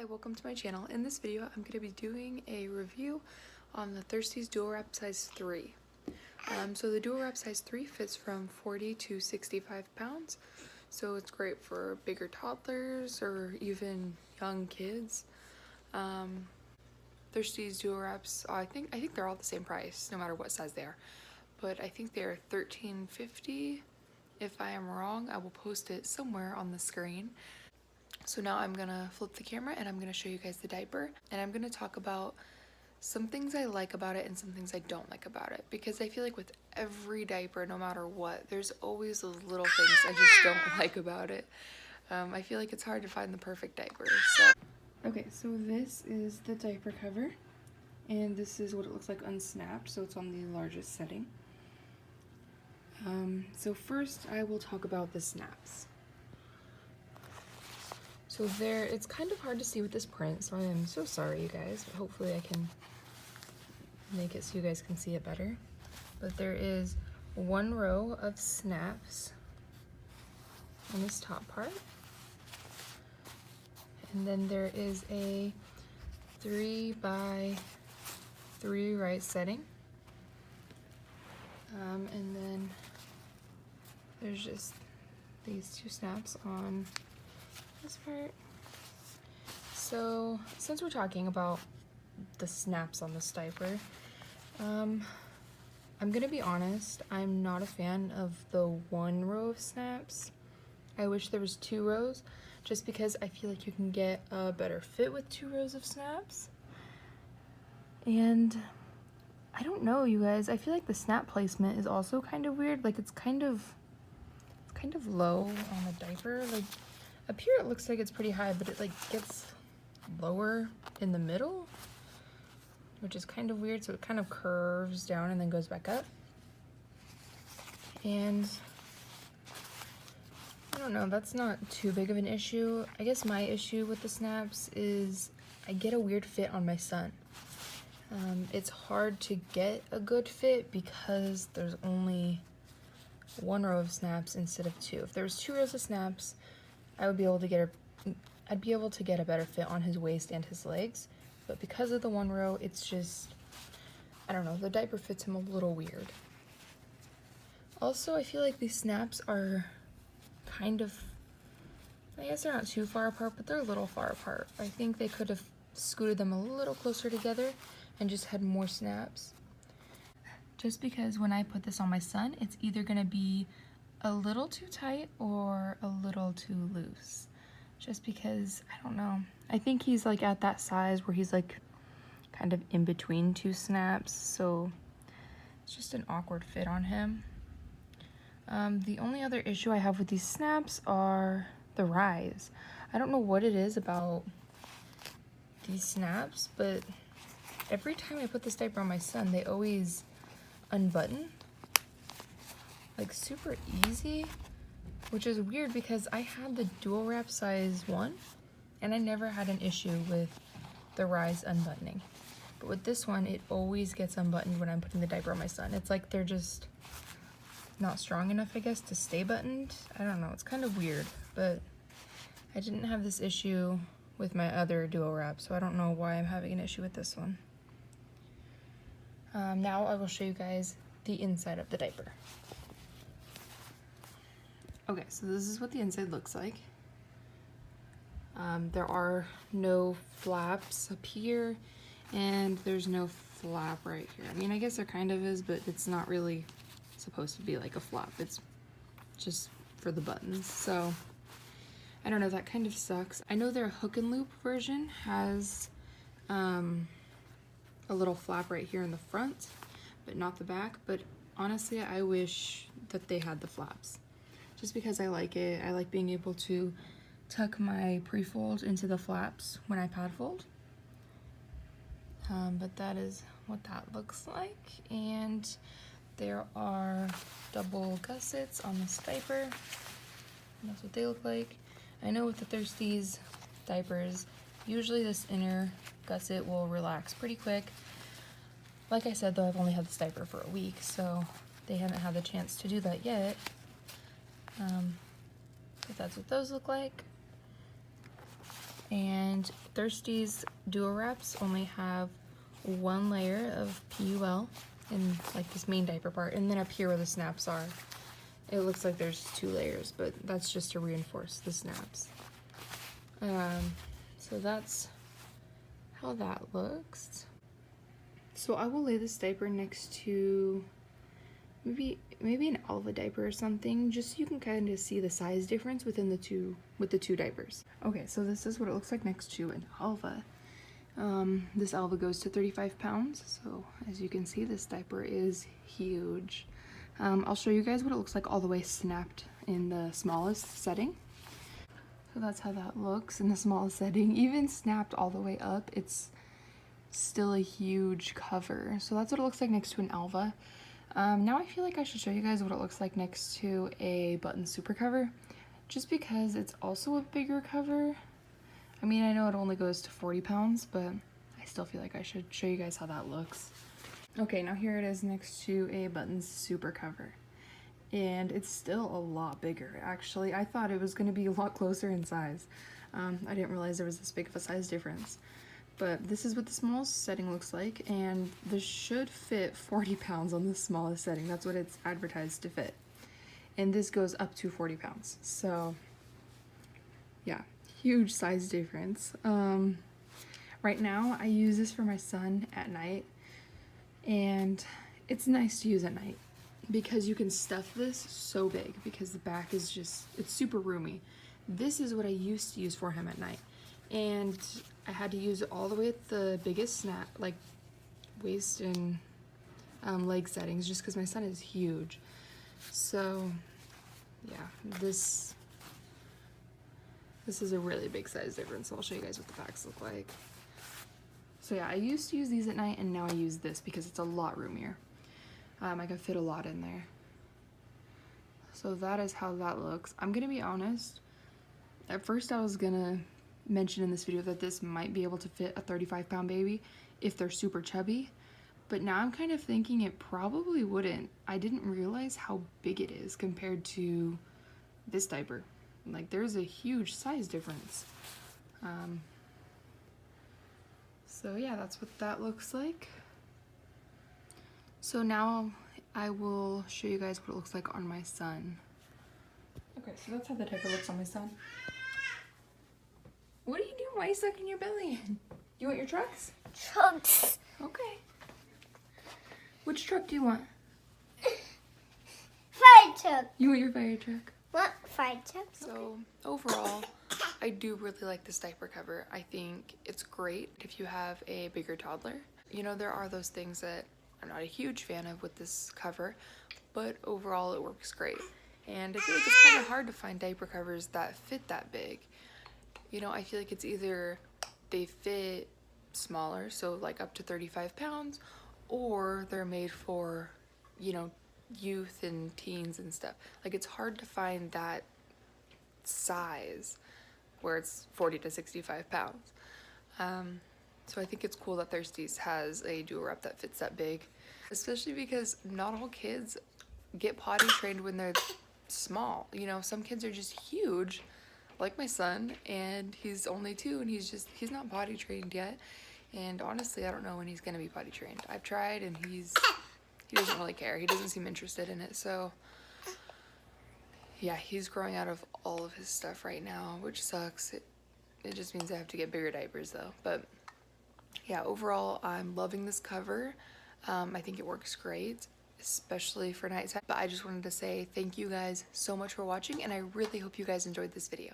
Hi, welcome to my channel. In this video, I'm going to be doing a review on the Thirsties Dual Wrap Size 3. So the Dual Wrap Size 3 fits from 40 to 65 pounds, so it's great for bigger toddlers or even young kids. Thirsties Dual Wraps, I think they're all the same price, no matter what size they are, but I think they're $13.50. If I am wrong, I will post it somewhere on the screen. So now I'm gonna flip the camera and I'm gonna show you guys the diaper, and I'm gonna talk about some things I like about it and some things I don't like about it, because I feel like with every diaper, no matter what, there's always those little things I just don't like about it. I feel like it's hard to find the perfect diaper. Okay, so this is the diaper cover, and this is what it looks like unsnapped, so it's on the largest setting. So first I will talk about the snaps. So there, it's kind of hard to see with this print, so I am so sorry, you guys. But hopefully I can make it so you guys can see it better. But there is one row of snaps on this top part. And then there is a 3x3 right setting. And then there's just these two snaps on this part. So since we're talking about the snaps on this diaper, I'm gonna be honest, I'm not a fan of the one row of snaps. I wish there was two rows, just because I feel like you can get a better fit with two rows of snaps. And I don't know, you guys, I feel like the snap placement is also kind of weird. Like it's kind of low on the diaper. Like up here it looks like it's pretty high, but it like gets lower in the middle, which is kind of weird. So it kind of curves down and then goes back up. And I don't know, that's not too big of an issue. I guess my issue with the snaps is I get a weird fit on my son. It's hard to get a good fit because there's only one row of snaps instead of two. If there was two rows of snaps, I'd be able to get a better fit on his waist and his legs. But because of the one row, it's just, I don't know, the diaper fits him a little weird. Also, I feel like these snaps are kind of, I guess they're not too far apart, but they're a little far apart. I think they could have scooted them a little closer together and just had more snaps. Just because when I put this on my son, it's either gonna be a little too tight or a little too loose. Just because, I don't know. I think he's like at that size where he's like kind of in between two snaps, so it's just an awkward fit on him. The only other issue I have with these snaps are the rise. I don't know what it is about these snaps, but every time I put this diaper on my son, they always unbutton. Like super easy, which is weird because I had the dual wrap size 1 and I never had an issue with the rise unbuttoning. But with this one, it always gets unbuttoned when I'm putting the diaper on my son. It's like they're just not strong enough, I guess, to stay buttoned. I don't know, it's kind of weird, but I didn't have this issue with my other dual wrap, so I don't know why I'm having an issue with this one. Now I will show you guys the inside of the diaper. Okay, so this is what the inside looks like. There are no flaps up here, and there's no flap right here. I mean, I guess there kind of is, but it's not really supposed to be like a flap. It's just for the buttons. So, I don't know, that kind of sucks. I know their hook and loop version has a little flap right here in the front, but not the back. But honestly, I wish that they had the flaps. Just because I like it. I like being able to tuck my pre-fold into the flaps when I pad fold. But that is what that looks like. And there are double gussets on this diaper. And that's what they look like. I know with the Thirsties diapers, usually this inner gusset will relax pretty quick. Like I said though, I've only had this diaper for a week, so they haven't had the chance to do that yet. But that's what those look like. And Thirsties Duo Wraps only have one layer of PUL in like this main diaper part, and then up here where the snaps are, it looks like there's 2 layers, but that's just to reinforce the snaps. So that's how that looks. So I will lay this diaper next to maybe an Alva diaper or something, just so you can kind of see the size difference within the two diapers. Okay, so this is what it looks like next to an Alva. This Alva goes to 35 pounds, so as you can see, this diaper is huge. I'll show you guys what it looks like all the way snapped in the smallest setting. So that's how that looks in the smallest setting. Even snapped all the way up, it's still a huge cover. So that's what it looks like next to an Alva. Now I feel like I should show you guys what it looks like next to a button super cover, just because it's also a bigger cover. I mean, I know it only goes to 40 pounds, but I still feel like I should show you guys how that looks. Okay, now here it is next to a button super cover. And it's still a lot bigger, actually. I thought it was going to be a lot closer in size. I didn't realize there was this big of a size difference. But this is what the smallest setting looks like, and this should fit 40 pounds on the smallest setting. That's what it's advertised to fit. And this goes up to 40 pounds. So, yeah, huge size difference. Right now, I use this for my son at night, and it's nice to use at night because you can stuff this so big because the back is just, it's super roomy. This is what I used to use for him at night, and I had to use it all the way at the biggest snap, like waist and leg settings, just because my son is huge. So yeah, this is a really big size difference. So I'll show you guys what the backs look like. So yeah, I used to use these at night, and now I use this because it's a lot roomier. I can fit a lot in there. So that is how that looks. I'm gonna be honest, at first I was gonna mention in this video that this might be able to fit a 35-pound baby if they're super chubby, but now I'm kind of thinking it probably wouldn't. I didn't realize how big it is compared to this diaper. Like, there's a huge size difference. So yeah, that's what that looks like. So now I will show you guys what it looks like on my son. Okay, so that's how the diaper looks on my son. What are you doing? Why are you sucking your belly in? You want your trucks? Trucks. Okay. Which truck do you want? Fire truck. You want your fire truck? What fire truck? So overall, I do really like this diaper cover. I think it's great if you have a bigger toddler. You know, there are those things that I'm not a huge fan of with this cover, but overall it works great. And I feel like it's kind of hard to find diaper covers that fit that big. You know, I feel like it's either they fit smaller, so like up to 35 pounds, or they're made for, you know, youth and teens and stuff. Like, it's hard to find that size where it's 40 to 65 pounds. So I think it's cool that Thirsties has a duo wrap that fits that big, especially because not all kids get potty trained when they're small. You know, some kids are just huge, like my son, and he's only 2 and he's not potty trained yet. And honestly, I don't know when he's gonna be potty trained. I've tried, and he doesn't really care. He doesn't seem interested in it. So yeah, he's growing out of all of his stuff right now, which sucks. It just means I have to get bigger diapers though. But yeah, overall, I'm loving this cover. I think it works great, especially for nighttime. But I just wanted to say thank you guys so much for watching, and I really hope you guys enjoyed this video.